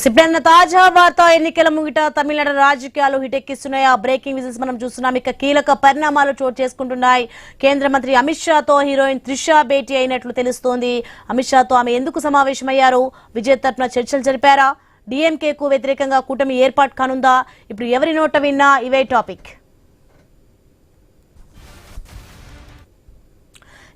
సిప్లైన తాజా వార్త ఎన్నికల ముగిట తమిళనాడు రాజకీయాలు హిటెక్కిస్తున్నాయి. ఆ బ్రేకింగ్ విజన్స్ మనం చూస్తున్నాం. ఇక కీలక పరిణామాలు చోటు చేసుకుంటున్నాయి. కేంద్ర మంత్రి అమిత్ షాతో హీరోయిన్ త్రిష భేటీ అయినట్లు తెలుస్తోంది. అమిత్ షాతో ఆమె ఎందుకు సమావేశమయ్యారు? విజయ్ తరపున చర్చలు జరిపారా? డీఎంకేకు వ్యతిరేకంగా కూటమి ఏర్పాటు కానుందా? ఇప్పుడు ఎవరి నోట విన్నా ఇవే టాపిక్.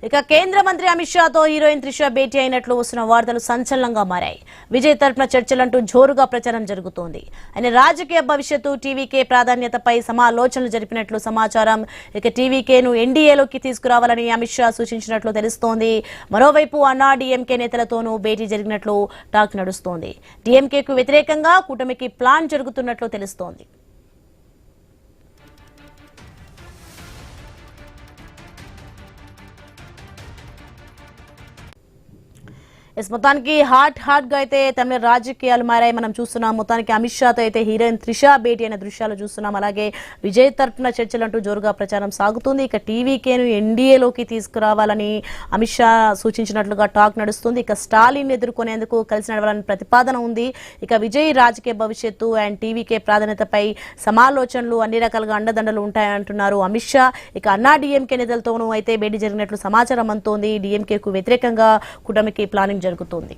ఇక కేంద్ర మంత్రి అమిత్ షాతో హీరోయిన్ త్రిష భేటీ అయినట్లు వస్తున్న వార్తలు సంచలనంగా మారాయి. విజయ్ తరపున చర్చలంటూ జోరుగా ప్రచారం జరుగుతోంది. ఆయన రాజకీయ భవిష్యత్తు, టీవీకే ప్రాధాన్యతపై సమాలోచనలు జరిపినట్లు సమాచారం. ఇక టీవీకేను ఎన్డీఏలోకి తీసుకురావాలని అమిత్ షా సూచించినట్లు తెలుస్తోంది. మరోవైపు అన్నా డీఎంకే నేతలతోనూ భేటీ జరిగినట్లు టాక్ నడుస్తోంది. డీఎంకేకు వ్యతిరేకంగా కూటమికి ప్లాన్ జరుగుతున్నట్లు తెలుస్తోంది. మొత్తానికి హాట్ గా అయితే తమిళ రాజకీయాలు మారాయి. మనం చూస్తున్నాం. మొత్తానికి అమిత్ షాతో అయితే హీరోయిన్ త్రిష భేటీ అయిన దృశ్యాలు చూస్తున్నాం. అలాగే విజయ్ తరపున చర్చలంటూ జోరుగా ప్రచారం సాగుతుంది. ఇక టీవీకేను ఎన్డీఏలోకి తీసుకురావాలని అమిత్ షా సూచించినట్లుగా టాక్ నడుస్తుంది. ఇక స్టాలిన్ ఎదుర్కొనేందుకు కలిసి నడవాలని ప్రతిపాదన ఉంది. ఇక విజయ్ రాజకీయ భవిష్యత్తు అండ్ టీవీకే ప్రాధాన్యతపై సమాలోచనలు, అన్ని రకాలుగా అండదండలు ఉంటాయంటున్నారు అమిత్ షా. ఇక అన్నా డీఎంకే నేతలతోనూ అయితే భేటీ జరిగినట్లు సమాచారం అందుతోంది. డీఎంకేకు వ్యతిరేకంగా కూటమికి ప్లానింగ్ జరుగుతోంది.